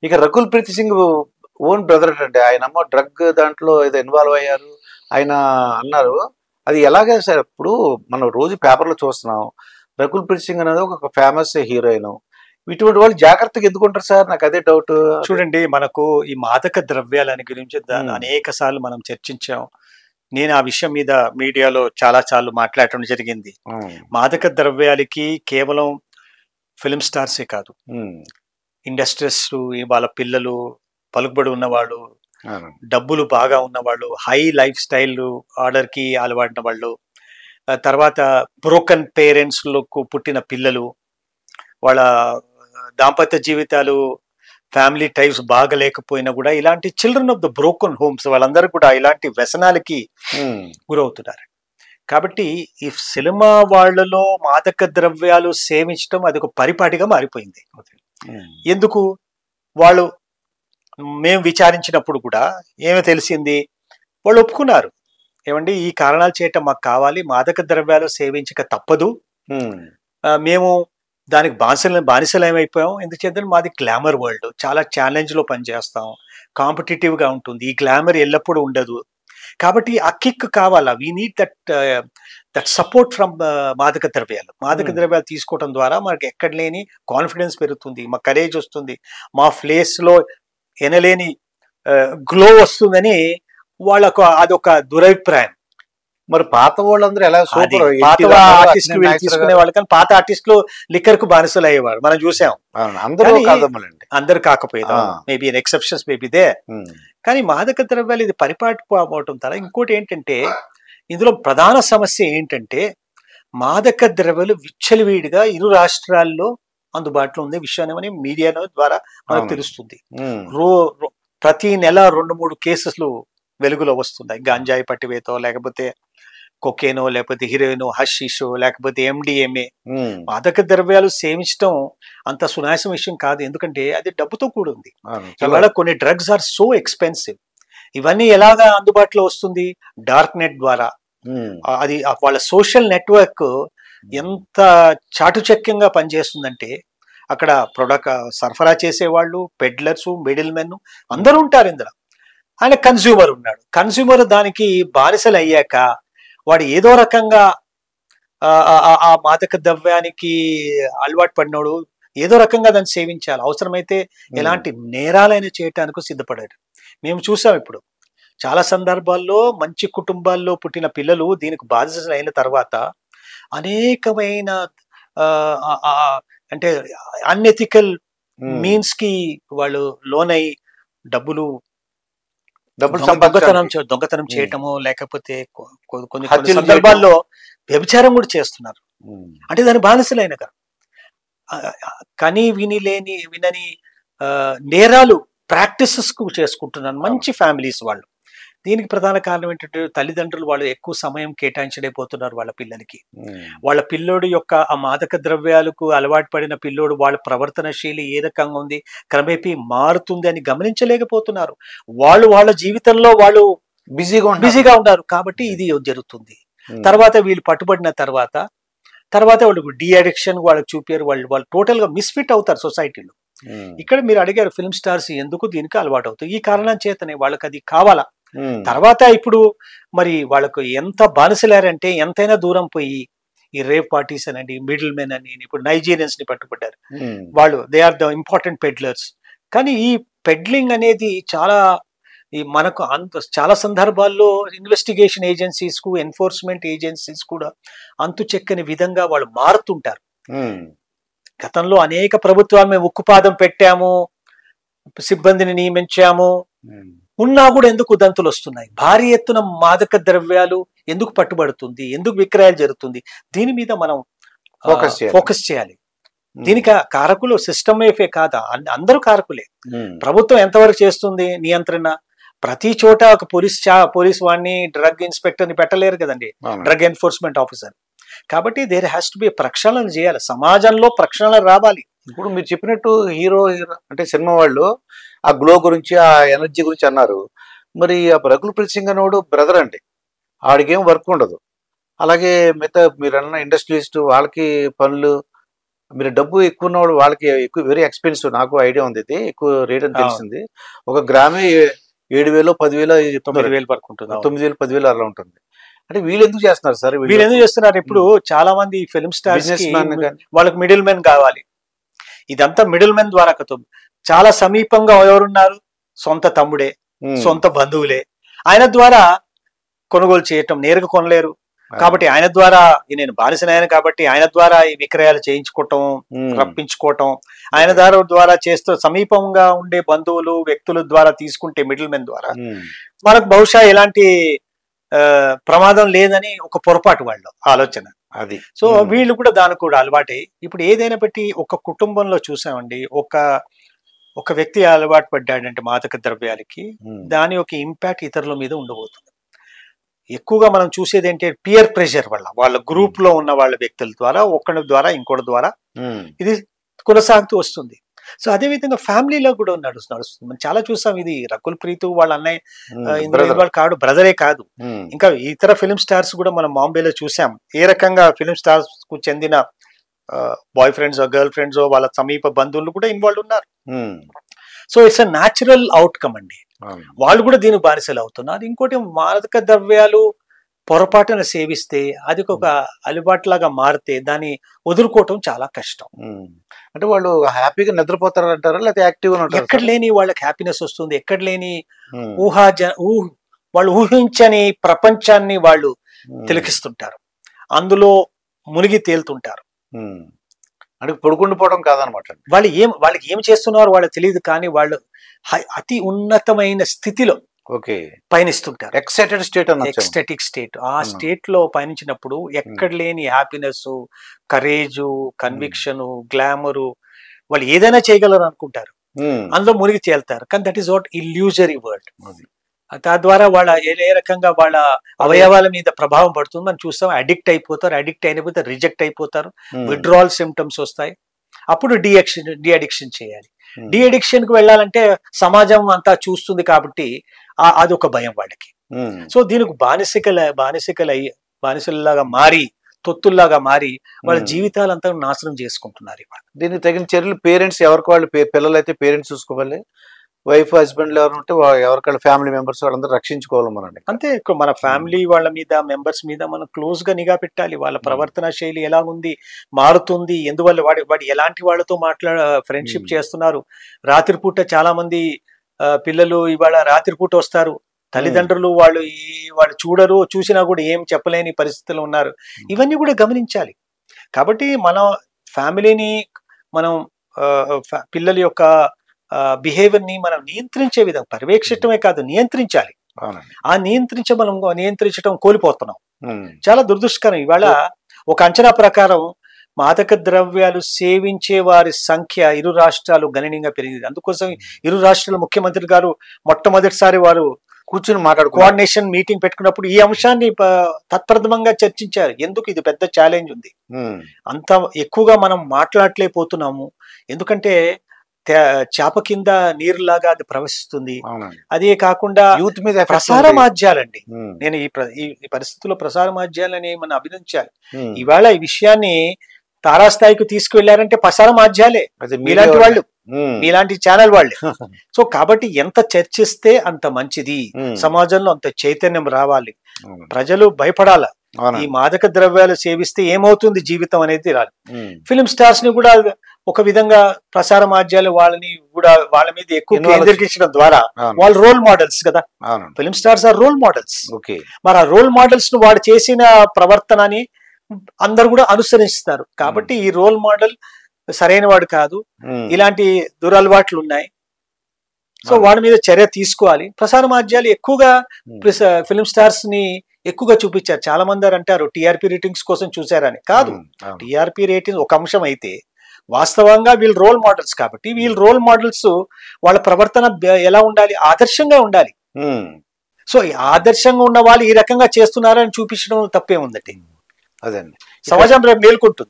ఇక Rakul Preet Singh own brother అండి. ఆయనేమో డ్రగ్ దాంట్లో ఏదో ఇన్వాల్వ్ అయ్యారు. ఆయన అన్నారు. అది ఎలాగే సార్ ఇప్పుడు మనం రోజు పేపర్‌లో చూస్తున్నాం. రకుల్ ప్రీత్ సింగ్ అనేది ఒక ఫేమస్ హీరోయిన్. ఇటువంటి వాళ్ళు జాగ్రత్తగా ఎందుకుంటారు సార్? నాకదే డౌటు. చూడండి, మనకు ఈ మాదక ద్రవ్యాలని గురించి అనేక సార్లు మనం చర్చించాం. నేను ఆ విషయం మీద మీడియాలో చాలా సార్లు మాట్లాడటం జరిగింది. మాదక ద్రవ్యాలకి కేవలం ఫిల్మ్ స్టార్సే కాదు, ఇండస్ట్రీస్, వాళ్ళ పిల్లలు, పలుకుబడి ఉన్నవాళ్ళు, డబ్బులు బాగా ఉన్నవాళ్ళు, హై లైఫ్ స్టైల్ ఆర్డర్కి అలవాడిన వాళ్ళు, తర్వాత బ్రోకన్ పేరెంట్స్లకు పుట్టిన పిల్లలు, వాళ్ళ దాంపత్య జీవితాలు, ఫ్యామిలీ టైప్స్ బాగలేకపోయినా కూడా ఇలాంటి children of the broken homes వాళ్ళందరూ కూడా ఇలాంటి వ్యసనాలకి గురవుతున్నారు. కాబట్టి ఈ సినిమా వాళ్ళలో మాదక ద్రవ్యాలు సేవించడం అది ఒక పరిపాటిగా మారిపోయింది. ఎందుకు? వాళ్ళు మేము విచారించినప్పుడు కూడా ఏమో తెలిసింది, వాళ్ళు ఒప్పుకున్నారు. ఏమండి, ఈ కారణాలు చేయటం మాకు కావాలి, మాదక ద్రవ్యాలు సేవించక తప్పదు, మేము దానికి బానిసలేమైపోయాం. ఎందుచేత మాది గ్లామర్ వరల్డ్, చాలా ఛాలెంజ్లో పనిచేస్తాం, కాంపిటేటివ్గా ఉంటుంది, ఈ గ్లామర్ ఎల్లప్పుడూ ఉండదు. కాబట్టి ఆ కిక్ కావాలా, we need that support from మాదక ద్రవ్యాలు. మాదక ద్రవ్యాలు తీసుకోవడం ద్వారా మనకి ఎక్కడ లేని కాన్ఫిడెన్స్ పెరుగుతుంది, మా కరేజ్ వస్తుంది, మా ఫేస్లో ఎనలేని గ్లో వస్తుందని వాళ్ళకు అదొక దురభిప్రాయం. మరి పాత వాళ్ళందరూ ఎలా సూపర్ పాత ఆర్టిస్టులు తీసుకునే వాళ్ళు, కానీ పాత ఆర్టిస్టులు లిక్కర్ కు బానిసలు అయ్యేవారు మనం చూసాం. అందరూ కాకపోయేది, మేబీ ఎక్సెప్షన్స్ మేబీ దే. కానీ మాదక ద్రవ్యాలు ఇది పరిపాటి పోవటం ద్వారా ఇంకోటి ఏంటంటే, ఇందులో ప్రధాన సమస్య ఏంటంటే, మాదక ద్రవ్యాలు విచ్చలవిడిగా ఇరు రాష్ట్రాల్లో అందుబాటులో ఉండే విషయాన్ని మీడియా ద్వారా మనకు తెలుస్తుంది. ప్రతి నెల 2-3 కేసులు వెలుగులో వస్తున్నాయి. గాంజాయి పట్టివేతో, లేకపోతే కొకేనో, లేకపోతే హీరోయిన్, హషీషో, లేకపోతే MDMA. మాదక ద్రవ్యాలు సేవించడం అంత సునాయాసం విషయం కాదు, ఎందుకంటే అది డబ్బుతో కూడింది. ఇవాళ కొన్ని డ్రగ్స్ ఆర్ సో ఎక్స్పెన్సివ్. ఇవన్నీ ఎలాగా అందుబాటులో వస్తుంది? డార్క్ నెట్ ద్వారా. అది వాళ్ళ సోషల్ నెట్వర్క్ ఎంత చాటుచక్యంగా పనిచేస్తుందంటే, అక్కడ ప్రొడక్ట్ సరఫరా చేసేవాళ్ళు, పెడ్లర్స్, మిడిల్ మెన్ అందరూ ఉంటారు ఇందులో. ఆయన కన్స్యూమర్ ఉన్నాడు. కన్స్యూమర్ దానికి బానిసలు అయ్యాక వాడు ఏదో రకంగా ఆ మాదక ద్రవ్యానికి అలవాటు పడినోడు ఏదో రకంగా దాన్ని సేవించాలి, అవసరమైతే ఎలాంటి నేరాలైనా చేయటానికి సిద్ధపడాడు. మేము చూసాం ఇప్పుడు చాలా సందర్భాల్లో మంచి కుటుంబాల్లో పుట్టిన పిల్లలు దీనికి బాధితులు అయిన తర్వాత అనేకమైన అంటే అన్ఎథికల్ మీన్స్ కి వాళ్ళు లోనై దొంగతనం చేయటము, లేకపోతే కొన్ని సందర్భాల్లో వ్యభిచారం కూడా చేస్తున్నారు. అంటే దాని బానిసలైన కానీ వినని నేరాలు ప్రాక్టీసెస్ కు చేసుకుంటున్నారు మంచి ఫ్యామిలీస్ వాళ్ళు. దీనికి ప్రధాన కారణం ఏంటంటే, తల్లిదండ్రులు వాళ్ళు ఎక్కువ సమయం కేటాయించలేకపోతున్నారు వాళ్ళ పిల్లలకి. వాళ్ళ పిల్లోడు యొక్క ఆ మాదక ద్రవ్యాలకు అలవాటు పడిన పిల్లోడు వాళ్ళ ప్రవర్తనశీలి ఏ రకంగా ఉంది, క్రమేపీ మారుతుంది అని గమనించలేకపోతున్నారు. వాళ్ళ జీవితంలో వాళ్ళు బిజీగా ఉన్నారు. కాబట్టి ఇది జరుగుతుంది. తర్వాత వీళ్ళు పట్టుబడిన తర్వాత వాళ్ళు డి అడిక్షన్ వాళ్ళకి చూపారు. వాళ్ళు టోటల్ గా మిస్ఫిట్ అవుతారు సొసైటీలో. ఇక్కడ మీరు అడిగారు ఫిల్మ్ స్టార్స్ ఎందుకు దీనికి అలవాటు అవుతాయి. ఈ కారణం చేతనే వాళ్ళకి అది కావాలా. తర్వాత ఇప్పుడు మరి వాళ్ళకు ఎంత బానిసలారంటే, ఎంతైనా దూరం పోయి ఈ రేవ్ పార్టీస్ అనండి, మిడిల్ మెన్ అని, ఇప్పుడు నైజీరియన్స్ ని పట్టుబడ్డారు. వాళ్ళు they are the important peddlers. కానీ ఈ పెడ్లింగ్ అనేది మనకు చాలా సందర్భాల్లో ఇన్వెస్టిగేషన్ ఏజెన్సీస్ కు, ఎన్ఫోర్స్మెంట్ ఏజెన్సీస్ కూడా అంతు చెక్కని విధంగా వాళ్ళు మారుతుంటారు. గతంలో అనేక ప్రభుత్వాలు మేము ఉక్కుపాదం పెట్టాము, సిబ్బందిని నియమించాము, ఉన్నా కూడా ఎందుకు దంతులు వస్తున్నాయి? భారీ ఎత్తున మాదక ద్రవ్యాలు ఎందుకు పట్టుబడుతుంది, ఎందుకు విక్రయాలు జరుగుతుంది? దీని మీద మనం ఫోకస్ చేయాలి. దీనికి కారకులు సిస్టమ్ వైఫే కాదా, అందరూ కారకులే. ప్రభుత్వం ఎంతవరకు చేస్తుంది నియంత్రణ? ప్రతి చోట ఒక పోలీస్ వాడిని, డ్రగ్ ఇన్స్పెక్టర్ ని పెట్టలేరు కదండి, డ్రగ్ ఎన్ఫోర్స్మెంట్ ఆఫీసర్. కాబట్టి దేర్ హ్యాస్ టు బి ప్రక్షాళన చేయాలి, సమాజంలో ప్రక్షాళన రావాలి. ఇప్పుడు మీరు చెప్పినట్టు హీరో అంటే సినిమా వాళ్ళు ఆ గ్లో గురించి, ఆ ఎనర్జీ గురించి అన్నారు. మరి ఆ రకుల్ ప్రీత్ సింగ్ అనేవాడు బ్రదర్ అండి, ఆడికేం వర్క్ ఉండదు. అలాగే మిగతా మీరు అన్న ఇండస్ట్రియలిస్ట్ వాళ్ళకి పనులు, మీరు డబ్బు ఎక్కువ ఉన్నవాళ్ళు వాళ్ళకి ఎక్కువ వెరీ ఎక్స్పెన్సివ్. నాకు ఐడియా ఉంది, ఇది ఎక్కువ రేట్ అని తెలిసింది. ఒక గ్రామే 7,000 10,000 9,000 వరకు ఉంటుంది. 9,000 10,000 అలా ఉంటుంది. అంటే వీళ్ళు ఎందుకు చేస్తున్నారు సార్? వీళ్ళు ఎందుకు చేస్తున్నారు? ఇప్పుడు చాలా మంది ఫిల్మ్ స్టార్స్ వాళ్ళకి మిడిల్ మెన్ కావాలి. ఇదంతా మిడిల్ మెన్ ద్వారా కథం. చాలా సమీపంగా ఎవరున్నారు? సొంత తమ్ముడే, సొంత బంధువులే. ఆయన ద్వారా కొనుగోలు చేయటం, నేరుగా కొనలేరు కాబట్టి ఆయన ద్వారా, నేను బానిసనాయన కాబట్టి ఆయన ద్వారా ఈ విక్రయాలు చేయించుకోవటం, రప్పించుకోవటం, ఆయన ద్వారా చేస్తూ సమీపంగా ఉండే బంధువులు వ్యక్తుల ద్వారా తీసుకుంటే మిడిల్ మెన్ ద్వారా మనకు బహుశా ఎలాంటి ప్రమాదం లేదని ఒక పొరపాటు వాళ్ళ ఆలోచన అది. సో వీళ్ళు కూడా దానికి కూడా అలవాటే. ఇప్పుడు ఏదైనా బట్టి ఒక కుటుంబంలో చూసామండి, ఒక వ్యక్తి అలవాటు పడ్డాడంటే మాదక ద్రవ్యాలకి, దాని యొక్క ఇంపాక్ట్ ఇతరుల మీద ఉండబోతుంది. ఎక్కువగా మనం చూసేది ఏంటంటే పియర్ ప్రెషర్ వల్ల, వాళ్ళ గ్రూప్ లో ఉన్న వాళ్ళ వ్యక్తుల ద్వారా, ఒకరి ద్వారా ఇంకోటి ద్వారా ఇది కొనసాగుతూ వస్తుంది. సో అదే విధంగా ఫ్యామిలీలో కూడా నడుస్తుంది. మనం చాలా చూసాం. ఇది రకుల్ ప్రీత్ వాళ్ళ అన్నయ్య ఇందులో ఇన్వాల్వ్ కాదు, బ్రదరే కాదు, ఇంకా ఇతర ఫిల్మ్ స్టార్స్ కూడా మనం బాంబేలో చూసాం. ఏ రకంగా ఫిల్మ్ స్టార్స్ కు చెందిన బాయ్ ఫ్రెండ్స్, గర్ల్ ఫ్రెండ్స్, వాళ్ళ సమీప బంధువులు కూడా ఇన్వాల్వ్ ఉన్నారు. So it's a natural outcome అండి. వాళ్ళు కూడా దీనికి బానిసలు అవుతున్నారు. ఇంకోటి, మాదక ద్రవ్యాలు పొరపాటున సేవిస్తే అది ఒక అలవాట్లాగా మారితే దాన్ని వదులుకోవటం చాలా కష్టం. అంటే వాళ్ళు హ్యాపీగా నిద్రపోతారు అంటారా, లేకపోతే యాక్టివ్ గా ఉంటారా? ఎక్కడ లేని వాళ్ళకి హ్యాపీనెస్ వస్తుంది, ఎక్కడ లేని వాళ్ళు ఊహించని ప్రపంచాన్ని వాళ్ళు తిలకిస్తుంటారు, అందులో మునిగి తేలుతుంటారు. అంటే పడుకుండిపోవడం కాదనమాట. వాళ్ళకి ఏం చేస్తున్నారు వాళ్ళకి తెలియదు, కానీ వాళ్ళు అతి ఉన్నతమైన స్థితిలో పయనిస్తుంటారు. ఎక్స్టెటిక్ స్టేట్. ఆ స్టేట్ లో పయనించినప్పుడు ఎక్కడ లేని హ్యాపీనెస్, కరేజ్, కన్విక్షన్, గ్లామరు, వాళ్ళు ఏదైనా చేయగలరు అనుకుంటారు, అందులో మునిగి తేలుతారు. కానీ that is what illusory word. తద్వారా వాళ్ళ ఏ రకంగా వాళ్ళ అవయవాల మీద ప్రభావం పడుతుంది మనం చూస్తాం. అడిక్ట్ అయిపోతారు, అడిక్ట్ అయిపోతే రిజెక్ట్ అయిపోతారు, విత్డ్రావల్ సిమ్టమ్స్ వస్తాయి. అప్పుడు డి అడిక్షన్ చేయాలి. డి అడిక్షన్ కు వెళ్ళాలంటే సమాజం అంతా చూస్తుంది కాబట్టి అది ఒక భయం వాళ్ళకి. సో దీనికి బానిసల్లాగా మారి, తొత్తుల్లాగా మారి వాళ్ళ జీవితాలంతా నాశనం చేసుకుంటున్నారు. దీనికి తగిన చర్యలు పేరెంట్స్ ఎవరికి వాళ్ళు, పిల్లలు అయితే పేరెంట్స్ చూసుకోవాలి, వైఫ్ హస్బెండ్ ఎవరు ఉంటే ఎవరికాళ్ళ ఫ్యామిలీ మెంబర్స్ వాళ్ళందరూ రక్షించుకోవాలి మనం. అంతే, మన ఫ్యామిలీ వాళ్ళ మీద, మెంబర్స్ మీద మనం క్లోజ్ గా నిఘా పెట్టాలి. వాళ్ళ ప్రవర్తన శైలి ఎలా ఉంది, మారుతుంది, ఎందువల్ల వాడు ఎలాంటి వాళ్ళతో ఫ్రెండ్షిప్ చేస్తున్నారు. రాత్రిపూట చాలా మంది పిల్లలు ఇవాళ రాత్రిపూట వస్తారు, తల్లిదండ్రులు వాళ్ళు చూడరు, చూసినా కూడా ఏం చెప్పలేని పరిస్థితులు ఉన్నారు. ఇవన్నీ కూడా గమనించాలి. కాబట్టి మన ఫ్యామిలీని మనం పిల్లల యొక్క బిహేవియర్ ని మనం నియంత్రించే విధంగా, పర్యవేక్షించడమే కాదు నియంత్రించాలి. ఆ నియంత్రించడం కోల్పోతున్నాం. చాలా దురదృష్టకరం. ఇవాళ ఒక అంచనా ప్రకారం మాదక ద్రవ్యాలు సేవించే వారి సంఖ్య ఇరు రాష్ట్రాలు గణనీయంగా పెరిగింది. అందుకోసం ఇరు రాష్ట్రాల ముఖ్యమంత్రి గారు మొట్టమొదటిసారి వారు కూర్చుని కోఆర్డినేషన్ మీటింగ్ పెట్టుకున్నప్పుడు ఈ అంశాన్ని తత్ప్రథమంగా చర్చించారు. ఎందుకు ఇది పెద్ద ఛాలెంజ్ ఉంది, అంత ఎక్కువగా మనం మాట్లాడలేకపోతున్నాము, ఎందుకంటే చేప కింద నీరులాగా అది ప్రవహిస్తుంది. అదే కాకుండా యూత్ మీద ప్రసార మాధ్యాలండి, నేను ఈ పరిస్థితుల్లో ప్రసార మాధ్యాలని మనం అభినందించాలి. ఇవాళ ఈ విషయాన్ని తారాస్థాయికి తీసుకువెళ్లారంటే ప్రసార మాధ్యాలే, మీలాంటి వాళ్ళు, మీలాంటి ఛానల్ వాళ్ళే. సో కాబట్టి ఎంత చర్చిస్తే అంత మంచిది, సమాజంలో అంత చైతన్యం రావాలి, ప్రజలు భయపడాల. ఈ మాదక ద్రవ్యాలు సేవిస్తే ఏమవుతుంది జీవితం అనేది రాలి. ఫిలిం స్టార్స్ ని కూడా ఒక విధంగా ప్రసార మాధ్యాలు వాళ్ళ మీద ఎక్కువ కేంద్రీకరించడం ద్వారా వాళ్ళు రోల్ మోడల్స్ కదా. Film stars are role models. మరి ఆ రోల్ మోడల్స్ ను వాడు చేసిన ప్రవర్తనని అందరు కూడా అనుసరిస్తారు. కాబట్టి ఈ రోల్ మోడల్ సరైన వాడు కాదు, ఇలాంటి దురలవాట్లు ఉన్నాయి, సో వాడి మీద చర్య తీసుకోవాలి. ప్రసార మాధ్యాలు ఎక్కువగా ఫిలిం స్టార్స్ ని ఎక్కువగా చూపించారు. చాలా మంది అంటారు టీఆర్పీ రేటింగ్స్ కోసం చూసారని. కాదు, టీఆర్పీ రేటింగ్ ఒక అంశం అయితే వాస్తవంగా వీళ్ళు రోల్ మోడల్స్ కాబట్టి వీళ్ళు రోల్ మోడల్స్ వాళ్ళ ప్రవర్తన ఎలా ఉండాలి, ఆదర్శంగా ఉండాలి. సో ఆదర్శంగా ఉన్న వాళ్ళు ఈ రకంగా చేస్తున్నారని చూపించడం తప్పే ఉందండి. అదండి, సమాజం రేపు మేల్కొంటుంది.